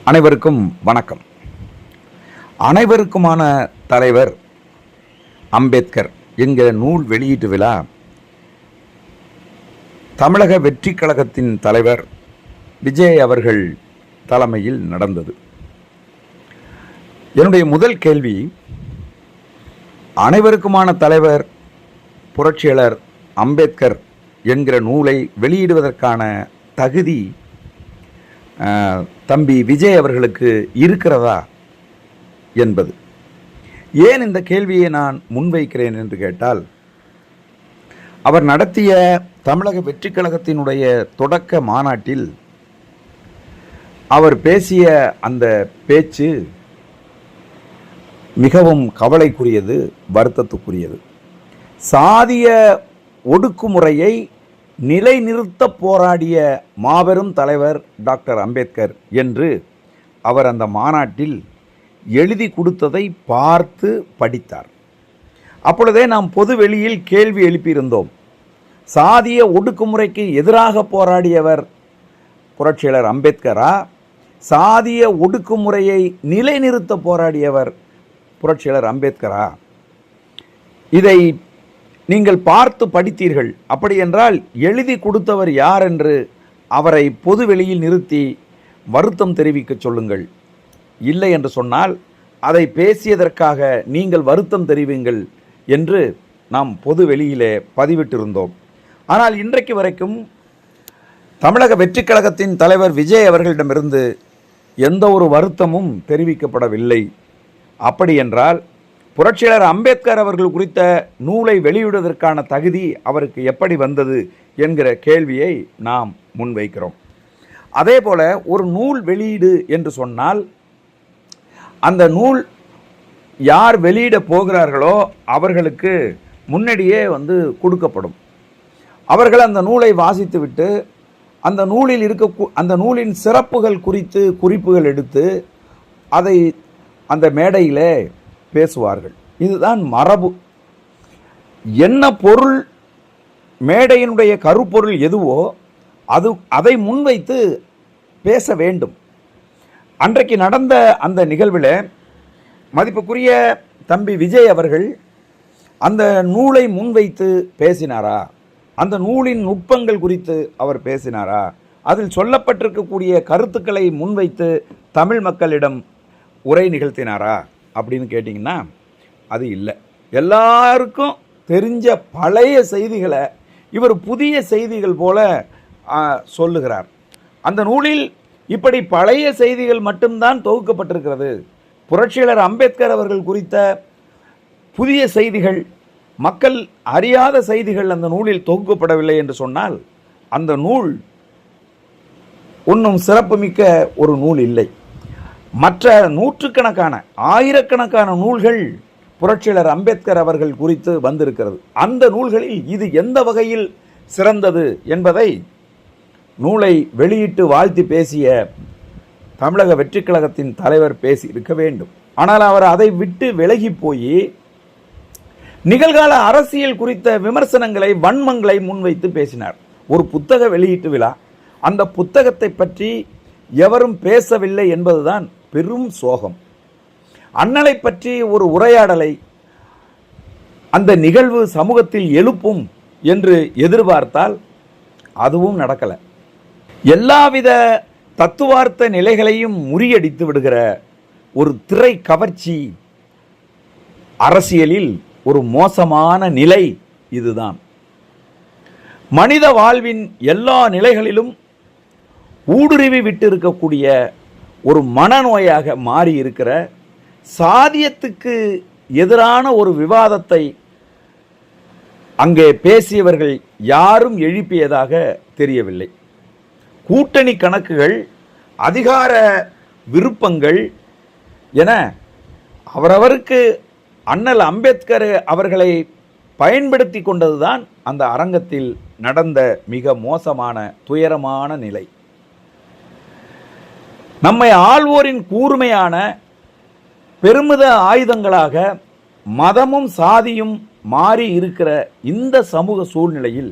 அனைவருக்கும் வணக்கம். அனைவருக்குமான தலைவர் அம்பேத்கர் என்கிற நூல் வெளியீட்டு விழா தமிழக வெற்றி கழகத்தின் தலைவர் விஜய் அவர்கள் தலைமையில் நடந்தது. என்னுடைய முதல் கேள்வி, அனைவருக்குமான தலைவர் புரட்சியாளர் அம்பேத்கர் என்கிற நூலை வெளியிடுவதற்கான தகுதி தம்பி விஜய் அவர்களுக்கு இருக்கிறதா என்பது. ஏன் இந்த கேள்வியை நான் முன்வைக்கிறேன் என்று கேட்டால், அவர் நடத்திய தமிழக வெற்றி கழகத்தினுடைய தொடக்க மாநாட்டில் அவர் பேசிய அந்த பேச்சு மிகவும் கவலைக்குரியது, வருத்தத்துக்குரியது. சாதிய ஒடுக்குமுறையை நிலைநிறுத்த போராடிய மாபெரும் தலைவர் டாக்டர் அம்பேத்கர் என்று அவர் அந்த மாநாட்டில் எழுதி கொடுத்ததை பார்த்து படித்தார். அப்பொழுதே நாம் பொது வெளியில் கேள்வி எழுப்பியிருந்தோம். சாதிய ஒடுக்குமுறைக்கு எதிராக போராடியவர் புரட்சியாளர் அம்பேத்கரா, சாதிய ஒடுக்குமுறையை நிலைநிறுத்த போராடியவர் புரட்சியாளர் அம்பேத்கரா? இதை நீங்கள் பார்த்து படித்தீர்கள். அப்படி என்றால் எழுதி கொடுத்தவர் யார் என்று அவரை பொது வெளியில் நிறுத்தி வருத்தம் தெரிவிக்க சொல்லுங்கள். இல்லை என்று சொன்னால் அதை பேசியதற்காக நீங்கள் வருத்தம் தெரிவிங்கள் என்று நாம் பொது வெளியிலே பதிவிட்டிருந்தோம். ஆனால் இன்றைக்கு வரைக்கும் தமிழக வெற்றி கழகத்தின் தலைவர் விஜய் அவர்களிடமிருந்து எந்த ஒரு வருத்தமும் தெரிவிக்கப்படவில்லை. அப்படி என்றால் புரட்சியாளர் அம்பேத்கர் அவர்கள் குறித்த நூலை வெளியிடுவதற்கான தகுதி அவருக்கு எப்படி வந்தது என்கிற கேள்வியை நாம் முன்வைக்கிறோம். அதே போல ஒரு நூல் வெளியீடு என்று சொன்னால் அந்த நூல் யார் வெளியிட போகிறார்களோ அவர்களுக்கு முன்னாடியே கொடுக்கப்படும். அவர்கள் அந்த நூலை வாசித்துவிட்டு அந்த நூலில் அந்த நூலின் சிறப்புகள் குறித்து குறிப்புகள் எடுத்து அதை அந்த மேடையிலே பேசுவார்கள். இதுதான் மரபு. என்ன பொருள், மேடையினுடைய கருப்பொருள் எதுவோ அதை முன்வைத்து பேச வேண்டும். அன்றைக்கு நடந்த அந்த நிகழ்வில் மதிப்புக்குரிய தம்பி விஜய் அவர்கள் அந்த நூலை முன்வைத்து பேசினாரா? அந்த நூலின் நுட்பங்கள் குறித்து அவர் பேசினாரா? அதில் சொல்லப்பட்டிருக்கக்கூடிய கருத்துக்களை முன்வைத்து தமிழ் மக்களிடம் உரை நிகழ்த்தினாரா அப்படின்னு கேட்டிங்கன்னா அது இல்லை. எல்லாருக்கும் தெரிஞ்ச பழைய செய்திகளை இவர் புதிய செய்திகள் போல சொல்லுகிறார். அந்த நூலில் இப்படி பழைய செய்திகள் மட்டும்தான் தொகுக்கப்பட்டிருக்கிறது. புரட்சியாளர் அம்பேத்கர் அவர்கள் குறித்த புதிய செய்திகள், மக்கள் அறியாத செய்திகள் அந்த நூலில் தொகுக்கப்படவில்லை என்று சொன்னால் அந்த நூல் ஒன்றும் சிறப்புமிக்க ஒரு நூல் இல்லை. மற்ற நூற்றுக்கணக்கான ஆயிரக்கணக்கான நூல்கள் புரட்சியாளர் அம்பேத்கர் அவர்கள் குறித்து வந்திருக்கிறது. அந்த நூல்களில் இது எந்த வகையில் சிறந்தது என்பதை நூலை வெளியிட்டு வாழ்த்தி பேசிய தமிழக வெற்றி கழகத்தின் தலைவர் பேசி இருக்க வேண்டும். ஆனால் அவர் அதை விட்டு விலகி போய் நிகழ்கால அரசியல் குறித்த விமர்சனங்களை, வன்மங்களை முன்வைத்து பேசினார். ஒரு புத்தக வெளியீட்டு விழா, அந்த புத்தகத்தை பற்றி எவரும் பேசவில்லை என்பதுதான் பெரும் சோகம். அண்ணலை பற்றி ஒரு உரையாடலை அந்த நிகழ்வு சமூகத்தில் எழுப்பும் என்று எதிர்பார்த்தால் அதுவும் நடக்கலை. எல்லாவித தத்துவார்த்த நிலைகளையும் முறியடித்து விடுகிற ஒரு திரை கவர்ச்சி அரசியலில் ஒரு மோசமான நிலை இதுதான். மனித வாழ்வின் எல்லா நிலைகளிலும் ஊடுருவி விட்டு இருக்கக்கூடிய ஒரு மனநோயாக மாறி இருக்கிற சாதியத்துக்கு எதிரான ஒரு விவாதத்தை அங்கே பேசியவர்கள் யாரும் எழுப்பியதாக தெரியவில்லை. கூட்டணி கணக்குகள், அதிகார விருப்பங்கள் என அவரவருக்கு அண்ணல் அம்பேத்கர் அவர்களை பயன்படுத்தி கொண்டதுதான் அந்த அரங்கத்தில் நடந்த மிக மோசமான துயரமான நிலை. நம்மை ஆள்வோரின் கூர்மையான பெருமித ஆயுதங்களாக மதமும் சாதியும் மாறி இருக்கிற இந்த சமூக சூழ்நிலையில்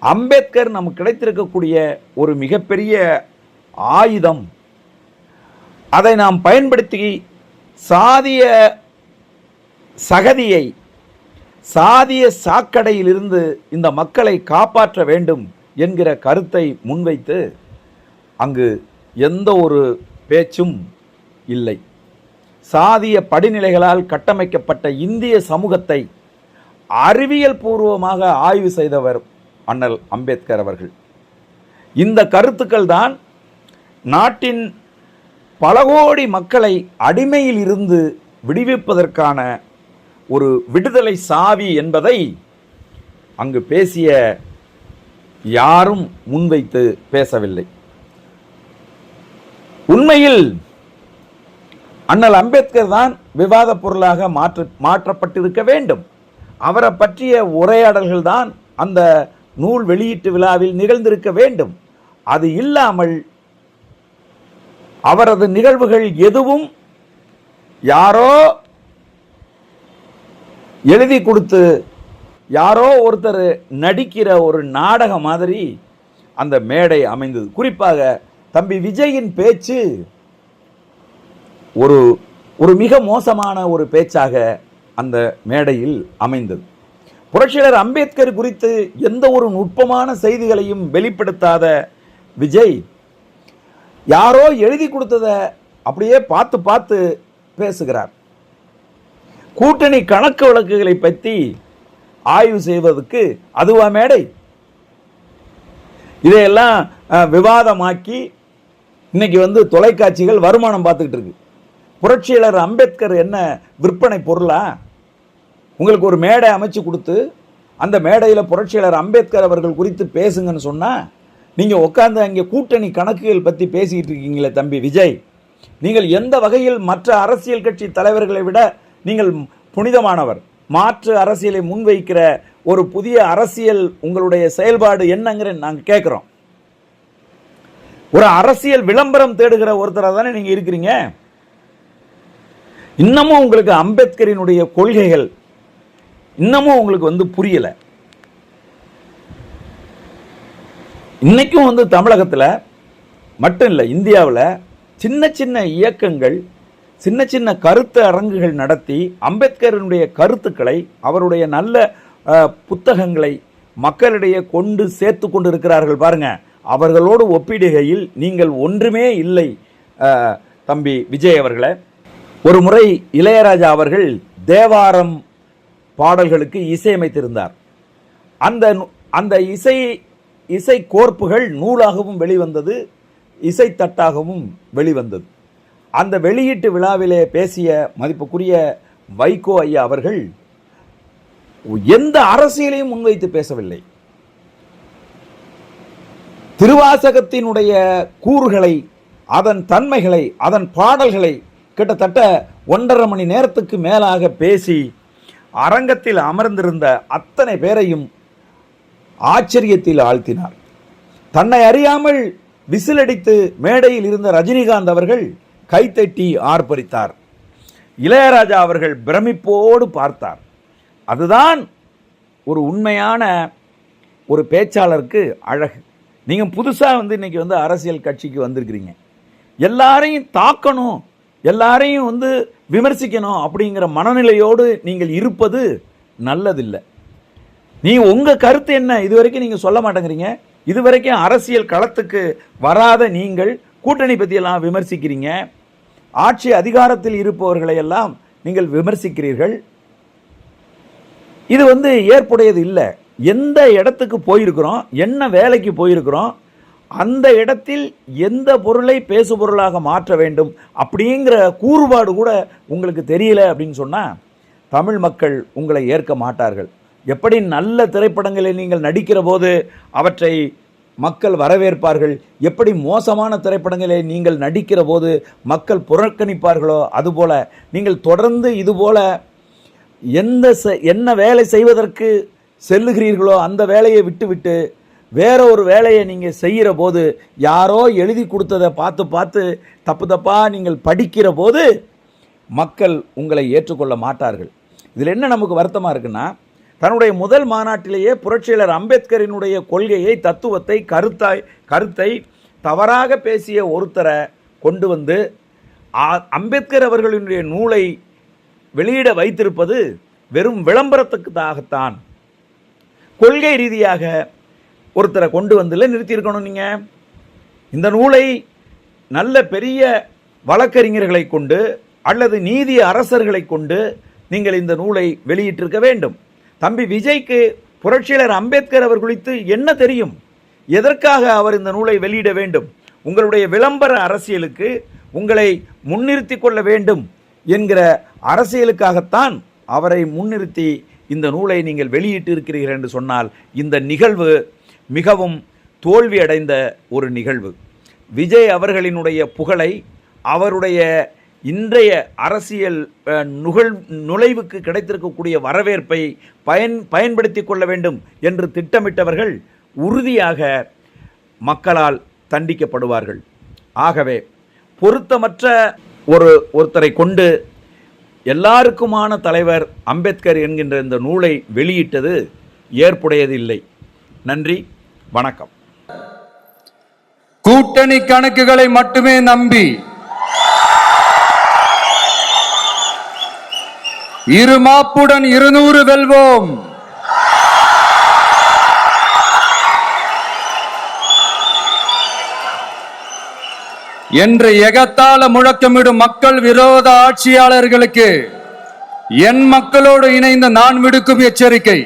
அம்பேத்கர் நமக்கு கிடைத்திருக்கக்கூடிய ஒரு மிகப்பெரிய ஆயுதம் அதை நாம் பயன்படுத்தி சாதிய சகதியை, சாதிய சாக்கடையிலிருந்து இந்த மக்களை காப்பாற்ற வேண்டும் என்கிற கருத்தை முன்வைத்து அங்கு எந்த ஒரு பேச்சும் இல்லை. சாதிய படிநிலைகளால் கட்டமைக்கப்பட்ட இந்திய சமூகத்தை அறிவியல் பூர்வமாக ஆய்வு செய்தவர் அண்ணல் அம்பேத்கர் அவர்கள். இந்த கருத்துக்கள் தான் நாட்டின் பல கோடி மக்களை அடிமையில் இருந்து விடுவிப்பதற்கான ஒரு விடுதலை சாவி என்பதை அங்கு பேசிய யாரும் முன்வைத்து பேசவில்லை. உண்மையில் அண்ணல் அம்பேத்கர் தான் விவாத பொருளாக மாற்றப்பட்டிருக்க வேண்டும். அவரை பற்றிய உரையாடல்கள் தான் அந்த நூல் வெளியீட்டு விழாவில் நிகழ்ந்திருக்க வேண்டும். அது இல்லாமல் அவரது நிகழ்வுகள் எதுவும் யாரோ எழுதி கொடுத்து யாரோ ஒருத்தர் நடிக்கிற ஒரு நாடகம் மாதிரி அந்த மேடை அமைந்தது. குறிப்பாக தம்பி விஜயின் பேச்சு ஒரு மிக மோசமான ஒரு பேச்சாக அந்த மேடையில் அமைந்தது. புரட்சியாளர் அம்பேத்கர் குறித்து எந்த ஒரு நுட்பமான செய்திகளையும் வெளிப்படுத்தாத விஜய் யாரோ எழுதி கொடுத்ததை அப்படியே பார்த்து பார்த்து பேசுகிறார். கூட்டணி கணக்கு வழக்குகளை பற்றி ஆய்வு செய்வதற்கு அதுவா மேடை? இதையெல்லாம் விவாதமாக்கி இன்னைக்கு தொலைக்காட்சிகள் வருமானம் பார்த்துக்கிட்டு இருக்கு. புரட்சியாளர் அம்பேத்கர் என்ன விற்பனை பொருளா? உங்களுக்கு ஒரு மேடை அமைச்சு கொடுத்து அந்த மேடையில் புரட்சியாளர் அம்பேத்கர் அவர்கள் குறித்து பேசுங்கன்னு சொன்னால் நீங்கள் உட்காந்து அங்கே கூட்டணி கணக்குகள் பற்றி பேசிக்கிட்டு இருக்கீங்களே தம்பி விஜய், நீங்கள் எந்த வகையில் மற்ற அரசியல் கட்சி தலைவர்களை விட நீங்கள் புனிதமானவர்? மாற்று அரசியலை முன்வைக்கிற ஒரு புதிய அரசியல் உங்களுடைய செயல்பாடு என்னங்கிற நாங்கள் கேட்குறோம். ஒரு அரசியல் விளம்பரம் தேடுகிற ஒருத்தராக தானே நீங்கள் இருக்கிறீங்க. இன்னமும் உங்களுக்கு அம்பேத்கரினுடைய கொள்கைகள் இன்னமும் உங்களுக்கு புரியலை. இன்னைக்கும் தமிழகத்தில் மட்டும் இல்லை, இந்தியாவில் சின்ன சின்ன இயக்கங்கள், சின்ன சின்ன கருத்து அரங்குகள் நடத்தி அம்பேத்கரினுடைய கருத்துக்களை, அவருடைய நல்ல புத்தகங்களை மக்களிடையே கொண்டு சேர்த்து கொண்டு இருக்கிறார்கள். பாருங்க, அவர்களோடு ஒப்பிடுகையில் நீங்கள் ஒன்றுமே இல்லை தம்பி விஜய் அவர்களே. ஒரு முறை இளையராஜா அவர்கள் தேவாரம் பாடல்களுக்கு இசையமைத்திருந்தார். அந்த இசை கோர்ப்புகள் நூலாகவும் வெளிவந்தது, இசைத்தட்டாகவும் வெளிவந்தது. அந்த வெளியீட்டு விழாவிலே பேசிய மதிப்புக்குரிய வைகோ ஐயா அவர்கள் எந்த அரசியலையும் முன்வைத்து பேசவில்லை. திருவாசகத்தினுடைய கூறுகளை, அதன் தன்மைகளை, அதன் பாடல்களை கிட்டத்தட்ட 1.5 மணி நேரத்துக்கு மேலாக பேசி அரங்கத்தில் அமர்ந்திருந்த அத்தனை பேரையும் ஆச்சரியத்தில் ஆழ்த்தினார். தன்னை அறியாமல் விசிலடித்து மேடையில் இருந்த ரஜினிகாந்த் அவர்கள் கைத்தட்டி ஆர்ப்பரித்தார். இளையராஜா அவர்கள் பிரமிப்போடு பார்த்தார். அதுதான் ஒரு உண்மையான ஒரு பேச்சாளருக்கு அழகு. நீங்கள் புதுசாக இன்னைக்கு அரசியல் கட்சிக்கு வந்திருக்கிறீங்க. எல்லாரையும் தாக்கணும், எல்லாரையும் விமர்சிக்கணும் அப்படிங்கிற மனநிலையோடு நீங்கள் இருப்பது நல்லதில்லை. உங்கள் கருத்து என்ன இதுவரைக்கும் நீங்கள் சொல்ல மாட்டேங்கிறீங்க. இதுவரைக்கும் அரசியல் களத்துக்கு வராத நீங்கள் கூட்டணி பற்றியெல்லாம் விமர்சிக்கிறீங்க. ஆட்சி அதிகாரத்தில் இருப்பவர்களை எல்லாம் நீங்கள் விமர்சிக்கிறீர்கள். இது ஏற்புடையது இல்லை. எந்த இடத்துக்கு போயிருக்கிறோம், என்ன வேலைக்கு போயிருக்கிறோம், அந்த இடத்தில் எந்த பொருளை பேசுபொருளாக மாற்ற வேண்டும் அப்படிங்கிற கூறுபாடு கூட உங்களுக்கு தெரியல அப்படின்னு சொன்னால் தமிழ் மக்கள் உங்களை ஏற்க மாட்டார்கள். எப்படி நல்ல திரைப்படங்களை நீங்கள் நடிக்கிற போது அவற்றை மக்கள் வரவேற்பார்கள், எப்படி மோசமான திரைப்படங்களை நீங்கள் நடிக்கிற போது மக்கள் புறக்கணிப்பார்களோ அதுபோல நீங்கள் தொடர்ந்து இதுபோல என்ன வேலை செய்வதற்கு செல்லுகிறீர்களோ அந்த வேலையை விட்டுவிட்டு வேற ஒரு வேலையை நீங்கள் செய்கிற போது, யாரோ எழுதி கொடுத்ததை பார்த்து பார்த்து தப்பாக நீங்கள் படிக்கிற போது மக்கள் உங்களை ஏற்றுக்கொள்ள மாட்டார்கள். இதில் என்ன நமக்கு வருத்தமாக இருக்குன்னா, தன்னுடைய முதல் மாநாட்டிலேயே புரட்சியாளர் அம்பேத்கரினுடைய கொள்கையை, தத்துவத்தை, கருத்தை தவறாக பேசிய ஒருத்தரை கொண்டு அம்பேத்கர் அவர்களுடைய நூலை வெளியிட வைத்திருப்பது வெறும் விளம்பரத்துக்காகத்தான். கொள்கை ரீதியாக ஒருத்தரை கொண்டு வந்துல நிறுத்தியிருக்கணும். நீங்கள் இந்த நூலை நல்ல பெரிய வழக்கறிஞர்களை கொண்டு அல்லது நீதி அரசர்களை கொண்டு நீங்கள் இந்த நூலை வெளியிட்டிருக்க வேண்டும். தம்பி விஜய்க்கு புரட்சியாளர் அம்பேத்கர் அவர் குறித்து என்ன தெரியும்? எதற்காக அவர் இந்த நூலை வெளியிட வேண்டும்? உங்களுடைய விளம்பர அரசியலுக்கு உங்களை முன்னிறுத்தி கொள்ள வேண்டும் என்கிற அரசியலுக்காகத்தான் அவரை முன்னிறுத்தி இந்த நூலை நீங்கள் வெளியிட்டு இருக்கிறீர்கள் என்று சொன்னால் இந்த நிகழ்வு மிகவும் தோல்வி அடைந்த ஒரு நிகழ்வு. விஜய் அவர்களினுடைய புகழை அவருடைய இன்றைய அரசியல் நுழைவுக்கு கிடைத்திருக்கக்கூடிய வரவேற்பை பயன்படுத்தி கொள்ள வேண்டும் என்று திட்டமிட்டவர்கள் உறுதியாக மக்களால் தண்டிக்கப்படுவார்கள். ஆகவே பொருத்தமற்ற ஒருத்தரை கொண்டு எல்லாருக்குமான தலைவர் அம்பேத்கர் என்கின்ற இந்த நூலை வெளியிட்டது ஏற்புடையதில்லை. நன்றி, வணக்கம். கூட்டணி கணக்குகளை மட்டுமே நம்பி இருமாப்புடன் 200 வெல்வோம். என்று எகத்தால முழக்கமிடும் மக்கள் விரோத ஆட்சியாளர்களுக்கு என் மக்களோடு இணைந்த நான் விடுக்கும் எச்சரிக்கை.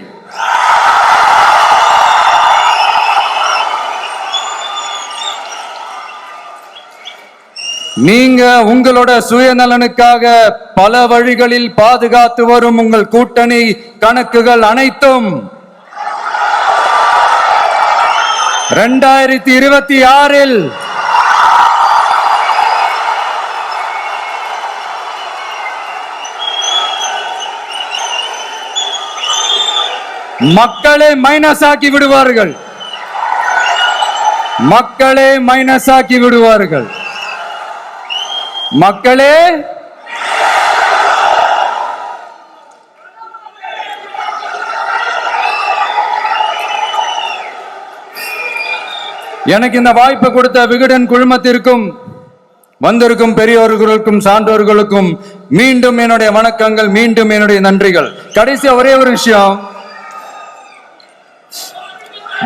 நீங்க உங்களோட சுயநலனுக்காக பல வழிகளில் பாதுகாத்து வரும் உங்கள் கூட்டணி கணக்குகள் அனைத்தும் 2026 மக்களே மைனஸ் ஆக்கி விடுவார்கள். மக்களே மைனஸ் ஆக்கி விடுவார்கள். மக்களே எனக்கு இந்த வாய்ப்பு கொடுத்த விகடன் குழுமத்திற்கும் வந்திருக்கும் பெரியோர்களுக்கும் சான்றோர்களுக்கும் மீண்டும் என்னுடைய வணக்கங்கள், மீண்டும் என்னுடைய நன்றிகள். கடைசியா ஒரே ஒரு விஷயம்,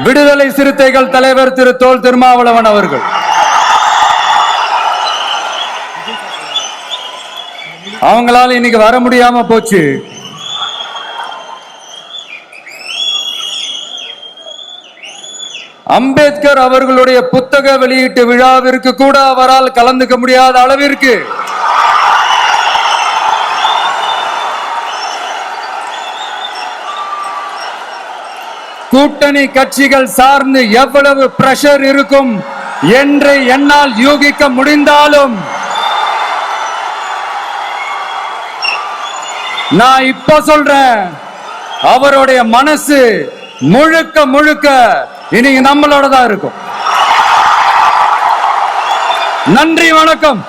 விடுதலை சிறுத்தைகள் தலைவர் திரு தோல் திருமாவளவன் அவர்கள் அவங்களால இன்னைக்கு வர முடியாம போச்சு. அம்பேத்கர் அவர்களுடைய புத்தக வெளியீட்டு விழாவிற்கு கூட அவரால் கலந்துக்க முடியாத அளவிற்கு கூட்டணி கட்சிகள் சார்ந்து எவ்வளவு பிரஷர் இருக்கும் என்று என்னால் யூகிக்க முடிந்தாலும் நான் இப்ப சொல்றேன், அவருடைய மனசு முழுக்க முழுக்க இன்னைக்கு நம்மளோட தான் இருக்கும். நன்றி, வணக்கம்.